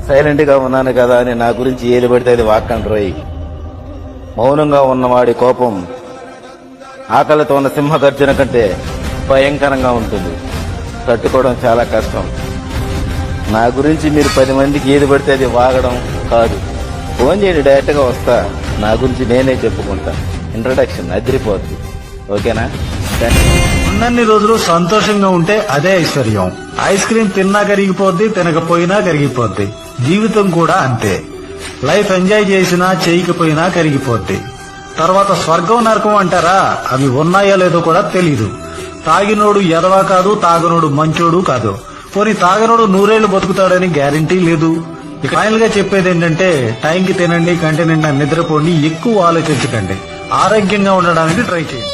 Silent గా ఉన్నాను కదా అని నా గురించి ఏది పడితే అది వాక్కండి రోయ్. మౌనంగా ఉన్నవాడి కోపం ఆకలితో ఉన్న సింహ గర్జన కంటే భయంకరంగా ఉంటుంది. తట్టుకోవడం చాలా కష్టం. నా గురించి మీరు 10 మందికి ఏది పడితే అది వాగడం కాదు. ఫోన్ చేయండి, డైరెక్ట్ గా వస్తా. నా గురించి నేనే చెప్పుకుంటా. ఇంట్రడక్షన్ అదిరిపోద్ది. ఓకేనా? ఉన్నన్ని రోజులు సంతోషంగా ఉంటే అదే ఐశ్వర్యం. ఐస్ క్రీమ్ తిన్నా కరిగిపోద్ది, తినకపోయినా కరిగిపోద్ది. జీవితం కూడా అంతే. లైఫ్ ఎంజాయ్ చేసినా చేయకపోయినా కరిగిపోద్ది. తర్వాత స్వర్గం నరకం అంటారా, అవి ఉన్నాయో లేదో కూడా తెలీదు. తాగినోడు ఎదవా కాదు, తాగనోడు మంచోడు కాదు. పోనీ తాగనోడు 100 ఏళ్లు బతుకుతాడని గ్యారంటీ లేదు. ఇక ఫైనల్ గా చెప్పేది ఏంటంటే, టైంకి తినండి, కంటి నిండా నిద్రపోండి, ఎక్కువ ఆలోచించకండి, ఆరోగ్యంగా ఉండడానికి ట్రై చేయండి.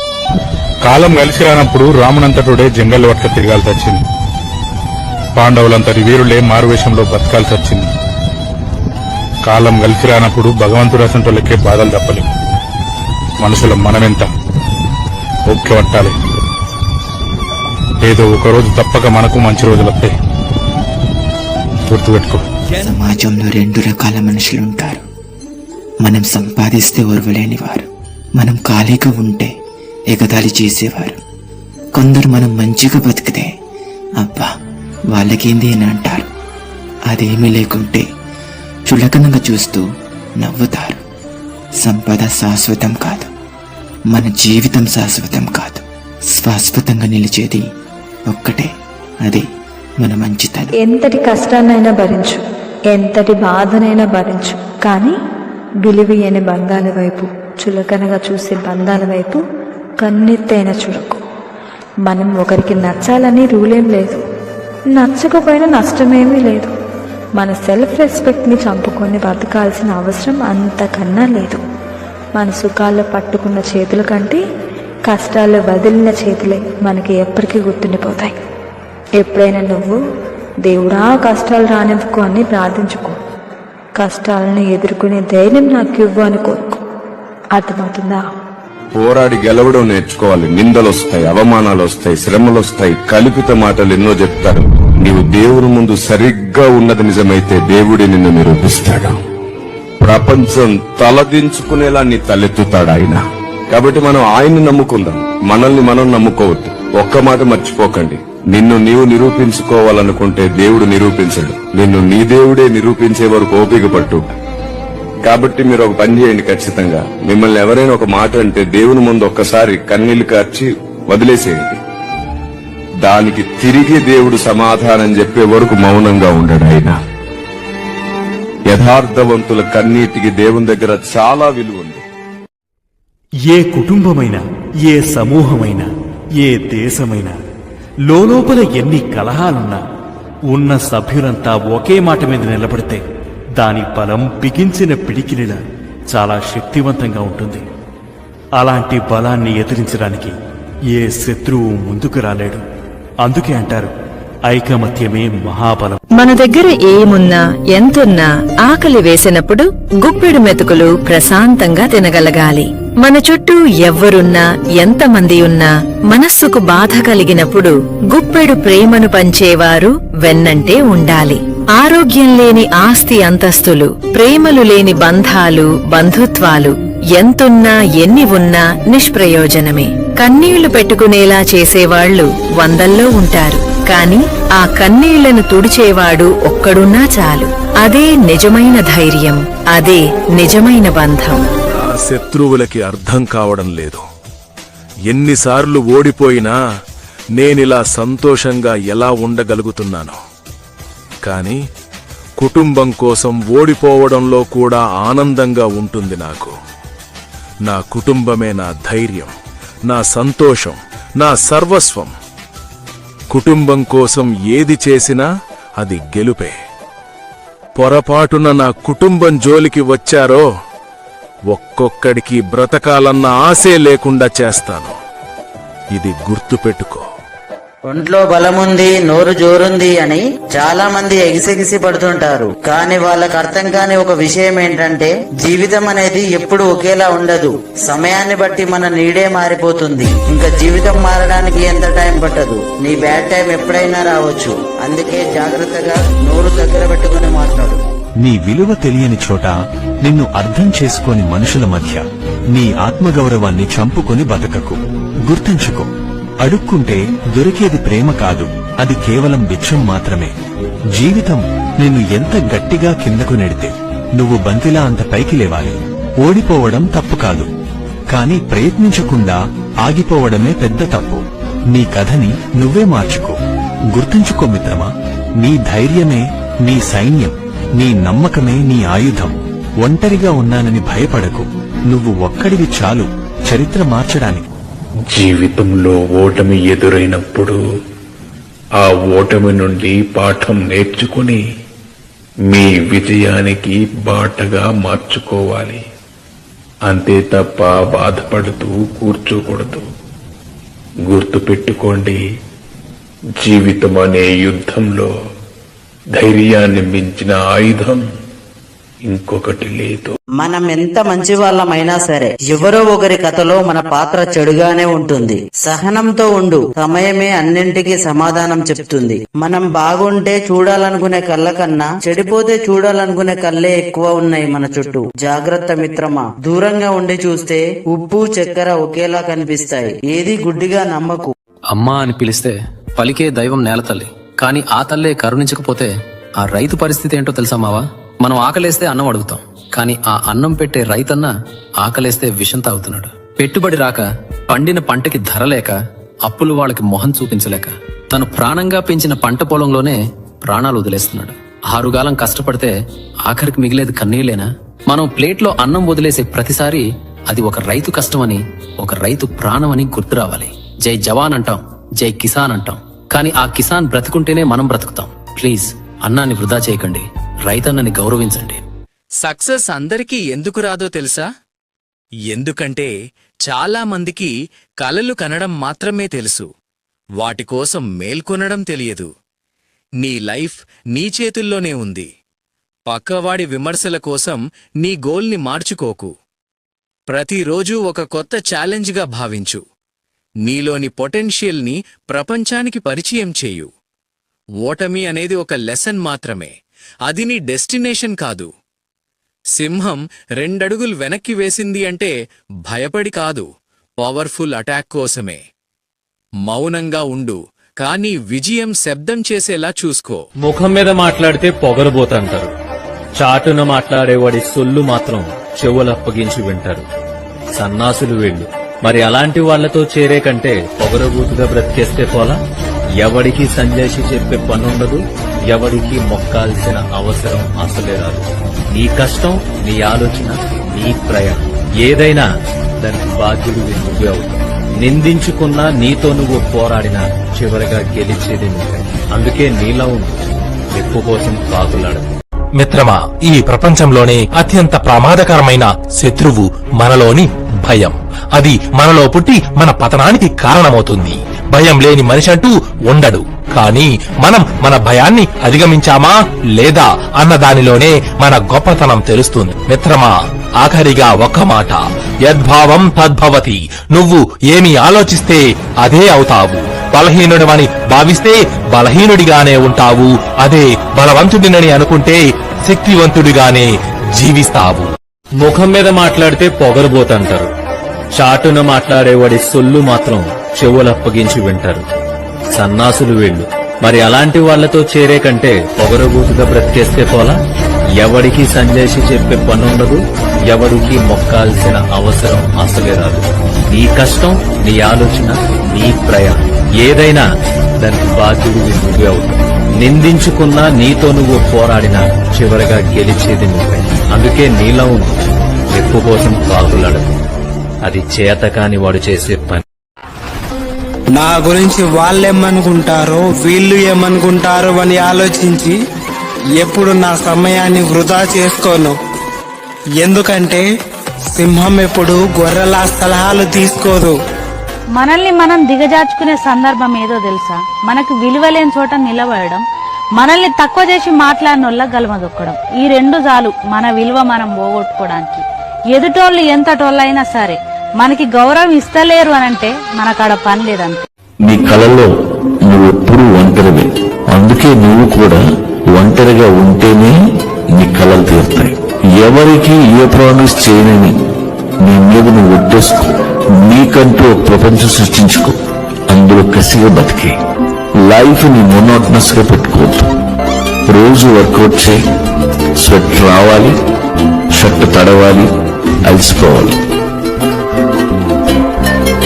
కాలం కలిసి రానప్పుడు రామునంతటుడే జంగల్ వట్ల తిరగాల్సి వచ్చింది. పాండవులంతటి వీరులే మారువేషంలో బతకాల్సి వచ్చింది. కాలం కలిసి రానప్పుడు భగవంతుడు అసంటోళ్ళకే బాధలు తప్పలేవు. మనుషుల మనమెంత ఓకే పట్టాలి. ఏదో ఒకరోజు తప్పక మనకు మంచి రోజులు వస్తాయి. గుర్తుపెట్టుకో. సమాజంలో 2 రకాల మనుషులుంటారు. మనం సంపాదిస్తే ఓర్వలేని వారు, మనం ఖాళీగా ఉంటే ఎగతాళి చేసేవారు. కొందరు మనం మంచిగా బతికితే అబ్బా వాళ్ళకేంది అని అంటారు. అదేమీ లేకుంటే చులకనగా చూస్తూ నవ్వుతారు. సంపద శాశ్వతం కాదు, మన జీవితం శాశ్వతం కాదు. శాశ్వతంగా నిలిచేది ఒక్కటే, అది మన మంచితనం. ఎంతటి కష్టాన్నైనా భరించు, ఎంతటి బాధనైనా భరించు, కానీ విలువైన బంధాల వైపు, చులకనగా చూసే బంధాల వైపు కన్నెత్తైనా చూడకు. మనం ఒకరికి నచ్చాలని రూలేం లేదు, నచ్చకపోయినా నష్టమేమీ లేదు. మన సెల్ఫ్ రెస్పెక్ట్ని చంపుకొని బతకాల్సిన అవసరం అంతకన్నా లేదు. మన సుఖాల్లో పట్టుకున్న చేతుల కంటే కష్టాల్లో వదిలిన చేతులే మనకి ఎప్పటికీ గుర్తుండిపోతాయి. ఎప్పుడైనా నువ్వు దేవుడా కష్టాలు రానివ్వకు అని ప్రార్థించుకో. కష్టాలను ఎదుర్కొనే ధైర్యం నాకు ఇవ్వు అని కోరుకో. అర్థమవుతుందా? పోరాడి గెలవడం నేర్చుకోవాలి. నిందలొస్తాయి, అవమానాలు వస్తాయి, శ్రమలొస్తాయి, కల్పిత మాటలు ఎన్నో చెప్తారు. నీవు దేవుని ముందు సరిగ్గా ఉన్నది నిజమైతే దేవుడి నిన్ను నిరూపిస్తాడు. ప్రపంచం తలదించుకునేలా నీ తలెత్తుతాడు ఆయన. కాబట్టి మనం ఆయన్ని నమ్ముకుందాం, మనల్ని మనం నమ్ముకోవద్దు. ఒక్క మాట మర్చిపోకండి, నిన్ను నీవు నిరూపించుకోవాలనుకుంటే దేవుడు నిరూపించడు. నిన్ను నీ దేవుడే నిరూపించే వరకు ఓపిక పట్టు. కాబట్టి మీరు ఒక పని చేయండి, ఖచ్చితంగా మిమ్మల్ని ఎవరైనా ఒక మాట అంటే దేవుని ముందు ఒక్కసారి కన్నీళ్లు కార్చి వదిలేసేయండి. దానికి తిరిగి దేవుడు సమాధానం చెప్పే వరకు మౌనంగా ఉండడు ఆయన. యథార్థవంతుల కన్నీటికి దేవుని దగ్గర చాలా విలువ ఉంది. ఏ కుటుంబమైనా, ఏ సమూహమైనా, ఏ దేశమైనా లోపల ఎన్ని కలహాలున్నా ఉన్న సభ్యులంతా ఒకే మాట మీద నిలబడితే దాని బలం బిగించిన పిడికిలిలా చాలా శక్తివంతంగా ఉంటుంది. అలాంటి బలాన్ని ఎదిరించడానికి ఏ శత్రువు ముందుకు రాలేడు. అందుకే అంటారు, ఐకమత్యమే మహాబలం. మన దగ్గర ఏమున్నా ఎంతున్నా ఆకలి వేసినప్పుడు గుప్పెడు మెతుకులు ప్రశాంతంగా తినగలగాలి. మన చుట్టూ ఎవ్వరున్నా ఎంతమంది ఉన్నా మనస్సుకు బాధ కలిగినప్పుడు గుప్పెడు ప్రేమను పంచేవారు వెన్నంటే ఉండాలి. ఆరోగ్యం లేని ఆస్తి అంతస్తులు, ప్రేమలు లేని బంధాలు బంధుత్వాలు ఎంతున్నా ఎన్ని ఉన్నా నిష్ప్రయోజనమే. కన్నీళ్లు పెట్టుకునేలా చేసేవాళ్లు 100ల్లో ఉంటారు, కాని ఆ కన్నీళ్లను తుడిచేవాడు ఒక్కడున్నా చాలు. అదే నిజమైన ధైర్యం, అదే నిజమైన బంధం. ఆ శత్రువులకి అర్థం కావడం లేదు. ఎన్నిసార్లు ఓడిపోయినా నేనిలా సంతోషంగా ఎలా ఉండగలుగుతున్నాను. కాని కుటుంబం కోసం ఓడిపోవడంలో కూడా ఆనందంగా ఉంటుంది నాకు. నా కుటుంబమే నా ధైర్యం, నా సంతోషం, నా సర్వస్వం. కుటుంబం కోసం ఏది చేసినా అది గెలుపే. పొరపాటున నా కుటుంబం జోలికి వచ్చారో ఒక్కొక్కడికి బ్రతకాలన్న ఆశే లేకుండా చేస్తాను. ఇది గుర్తుపెట్టుకో. ఒంట్లో బలముంది, నోరు జోరుంది అని చాలా మంది ఎగిసెగిసి పడుతుంటారు. కానీ వాళ్ళకి అర్థం కాని ఒక విషయం ఏంటంటే, జీవితం అనేది ఎప్పుడు ఒకేలా ఉండదు. సమయాన్ని బట్టి మన నీడే మారిపోతుంది. ఇంకా జీవితం మారడానికి ఎంత టైం పట్టదు. నీ బ్యాడ్ టైం ఎప్పుడైనా రావచ్చు. అందుకే జాగ్రత్తగా నోరు దగ్గర పెట్టుకుని మాట్లాడు. నీ విలువ తెలియని చోట నిన్ను అర్థం చేసుకోని మనుషుల మధ్య నీ ఆత్మగౌరవాన్ని చంపుకొని బతకకు. గుర్తుంచుకో, అడుక్కుంటే దొరికేది ప్రేమ కాదు, అది కేవలం బిచ్చం మాత్రమే. జీవితం నిన్ను ఎంత గట్టిగా కిందకు నెడితే నువ్వు బంతిలా అంత పైకి లేవాలి. ఓడిపోవడం తప్పు కాదు, కానీ ప్రయత్నించకుండా ఆగిపోవడమే పెద్ద తప్పు. నీ కథని నువ్వే మార్చుకో. గుర్తుంచుకో మిత్రమా, నీ ధైర్యమే నీ సైన్యం, నీ నమ్మకమే నీ ఆయుధం. ఒంటరిగా ఉన్నానని భయపడకు, నువ్వు ఒక్కడివి చాలు చరిత్ర మార్చడానికి. జీవితంలో ఓటమి ఎదురైనప్పుడు ఆ ఓటమి నుండి పాఠం నేర్చుకుని మీ విజయానికి బాటగా మార్చుకోవాలి. అంతే తప్ప బాధపడుతూ కూర్చోకూడదు. గుర్తుపెట్టుకోండి, జీవితం అనే యుద్ధంలో ధైర్యాన్ని మించిన ఆయుధం ఇంకొకటి లేదు. మనం ఎంత మంచి వాళ్ళమైనా సరే ఎవరో ఒకరి కథలో మన పాత్ర చెడుగానే ఉంటుంది. సహనంతో ఉండు, సమయమే అన్నింటికీ సమాధానం చెప్తుంది. మనం బాగుంటే చూడాలనుకునే కళ్ళ కన్నా చెడిపోతే చూడాలనుకునే కళ్ళే ఎక్కువ ఉన్నాయి మన చుట్టూ. జాగ్రత్త మిత్రమా, దూరంగా ఉండి చూస్తే ఉప్పు చక్కెర ఒకేలా కనిపిస్తాయి. ఏది గుడ్డిగా నమ్మకు. అమ్మా అని పిలిస్తే పలికే దైవం నేలతల్లి, కాని ఆ తల్లే కరుణించకపోతే ఆ రైతు పరిస్థితి ఏంటో తెలుసా మావా? మనం ఆకలేస్తే అన్నం అడుగుతాం, కానీ ఆ అన్నం పెట్టే రైతన్న ఆకలేస్తే విషం తాగుతున్నాడు. పెట్టుబడి రాక, పండిన పంటకి ధర లేక, అప్పులు వాళ్ళకి మొహం చూపించలేక తను ప్రాణంగా పెంచిన పంట పొలంలోనే ప్రాణాలు వదిలేస్తున్నాడు. 6 కాలం కష్టపడితే ఆఖరికి మిగిలేది కన్నీళ్లేనా? మనం ప్లేట్లో అన్నం వదిలేసే ప్రతిసారి అది ఒక రైతు కష్టమని, ఒక రైతు ప్రాణమని గుర్తు రావాలి. జై జవాన్ అంటాం, జై కిసాన్ అంటాం, కానీ ఆ కిసాన్ బ్రతుకుంటేనే మనం బ్రతుకుతాం. ప్లీజ్ అన్నాన్ని వృధా చేయకండి, రైతన్నని గౌరవించండి. సక్సెస్ అందరికీ ఎందుకు రాదో తెలుసా? ఎందుకంటే చాలా మందికి కలలు కనడం మాత్రమే తెలుసు, వాటి కోసం మేల్కొనడం తెలియదు. నీ లైఫ్ నీ చేతుల్లోనే ఉంది. పక్కవాడి విమర్శల కోసం నీ గోల్ని మార్చుకోకు. ప్రతిరోజూ ఒక కొత్త ఛాలెంజ్గా భావించు. నీలోని పొటెన్షియల్ని ప్రపంచానికి పరిచయం చేయు. ఓటమి అనేది ఒక లెసన్ మాత్రమే, అది నీ డెస్టినేషన్ కాదు. సింహం 2 అడుగులు వెనక్కి వేసింది అంటే భయపడి కాదు, పవర్ఫుల్ అటాక్ కోసమే. మౌనంగా ఉండు, కానీ విజయం శబ్దం చేసేలా చూసుకో. ముఖం మీద మాట్లాడితే పొగరబోతంటారు, చాటున మాట్లాడేవాడి సొల్లు మాత్రం చెవులప్పగించి వింటారు. సన్నాసులు వీళ్ళు. మరి అలాంటి వాళ్లతో చేరే కంటే పొగరబూతుగా బ్రతికేస్తే పోలా? ఎవడికి సంజేసి చెప్పే పనుండదు, ఎవడికి మొక్కాల్సిన అవసరం అసలే రాదు. నీ కష్టం, నీ ఆలోచన, నీ ప్రయాణం ఏదైనా దానికి బాధ్యుడు నువ్వే అవుతావు. నిందించుకున్నా, నీతో నువ్వు పోరాడినా చివరిగా గెలిచేది నువ్వే. అందుకే నీలా ఉండు, ఎక్కువ కోసం కాకులాడదు. మిత్రమా, ఈ ప్రపంచంలోనే అత్యంత ప్రమాదకరమైన శత్రువు మనలోని భయం. అది మనలో పుట్టి మన పతనానికి కారణమవుతుంది. భయం లేని మనిషి అంటూ ఉండడు. కానీ మనం మన భయాన్ని అధిగమించామా లేదా అన్న దానిలోనే మన గొప్పతనం తెలుస్తుంది. మిత్రమా, ఆఖరిగా ఒక్క మాట, యద్భావం తద్భవతి. నువ్వు ఏమి ఆలోచిస్తే అదే అవుతావు. బలహీనుడివని భావిస్తే బలహీనుడిగానే ఉంటావు. అదే బలవంతుడినని అనుకుంటే శక్తివంతుడిగానే జీవిస్తావు. ముఖం మీద మాట్లాడితే పొగరబోతంటారు, చాటున మాట్లాడేవాడి సొల్లు మాత్రం చెవులప్పగించి వింటారు. సన్నాసులు వీళ్ళు. మరి అలాంటి వాళ్లతో చేరే కంటే పొగరబూతుగా బ్రతికేస్తే పోలా? ఎవడికి సంజేసి చెప్పే పనుండదు, ఎవడికి మొక్కాల్సిన అవసరం అసలే రాదు. నీ కష్టం, నీ ఆలోచన, నీ ప్రయాణం ఏదైనా దానికి బాధ్యుడు నువ్వే అవుతావు. నిందించుకున్నా, నీతో నువ్వు పోరాడినా చివరిగా గెలిచేది నువ్వే. అందుకే నీలా ఉండు, ఎక్కువ కోసం కాకులాడదు. అది చేతకాని వాడు చేసే పని. నా గురించి వాళ్ళేమనుకుంటారో వీళ్ళు ఏమనుకుంటారో అని ఆలోచించి ఎప్పుడు నా సమయాన్ని వృధా చేసుకోను. ఎందుకంటే సింహం ఎప్పుడు గొర్రెల సలహాలు తీసుకోదు. మనల్ని మనం దిగజార్చుకునే సందర్భం ఏదో తెలుసా? మనకు విలువలేని చోట నిలబడడం, మనల్ని తక్కువ చేసి మాట్లాడినోళ్ళ గలమదొక్కడం. ఈ 2 చాలు మన విలువ మనం పోగొట్టుకోవడానికి. ఎదుటోళ్ళు ఎంతటోళ్ళైనా సరే మనకి గౌరవం ఇస్తలేరు అనంటే మనకాడ పని లేదంతే. నీ కలలో నువ్వెప్పుడు ఒంటరివే. అందుకే నువ్వు కూడా ఒంటరిగా ఉంటేనే నీ కల ఎవరికి ఏ ప్రామిస్ చేయనని నీ మీద నువ్వు ఒట్టేసుకో. నీకంటూ ఒక ప్రపంచం సృష్టించుకో. అందులో కసిగా బతికే. లైఫ్ ని మొనోటనస్ గా పెట్టుకోవద్దు. రోజు వర్కౌట్ చేయి. స్వెట్ రావాలి, షర్ట్ తడవాలి, అలసిపోవాలి.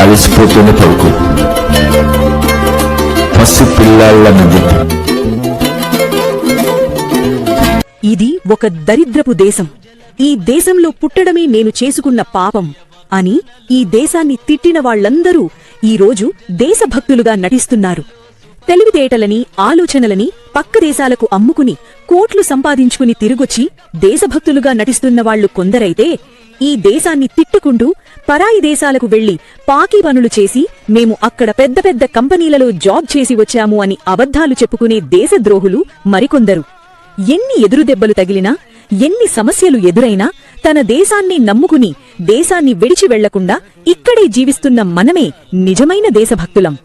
అలసిపోతూనే పడుకో. పసి పిల్లాళ్ళ నిద్ర. ఇది ఒక దరిద్రపు దేశం. ఈ దేశంలో పుట్టడమే నేను చేసుకున్న పాపం అని ఈ దేశాన్ని తిట్టిన వాళ్లందరూ ఈరోజు దేశభక్తులుగా నటిస్తున్నారు. తెలివితేటలని, ఆలోచనలని పక్క దేశాలకు అమ్ముకుని కోట్లు సంపాదించుకుని తిరిగొచ్చి దేశభక్తులుగా నటిస్తున్న వాళ్లు కొందరైతే, ఈ దేశాన్ని తిట్టుకుంటూ పరాయి దేశాలకు వెళ్లి పాకీ పనులు చేసి మేము అక్కడ పెద్ద పెద్ద కంపెనీలలో జాబ్ చేసి వచ్చాము అని అబద్ధాలు చెప్పుకునే దేశద్రోహులు మరికొందరు. ఎన్ని ఎదురుదెబ్బలు తగిలినా, ఎన్ని సమస్యలు ఎదురైనా తన దేశాన్ని నమ్ముకుని దేశాన్ని విడిచి వెళ్లకుండా ఇక్కడే జీవిస్తున్న మనమే నిజమైన దేశభక్తులం.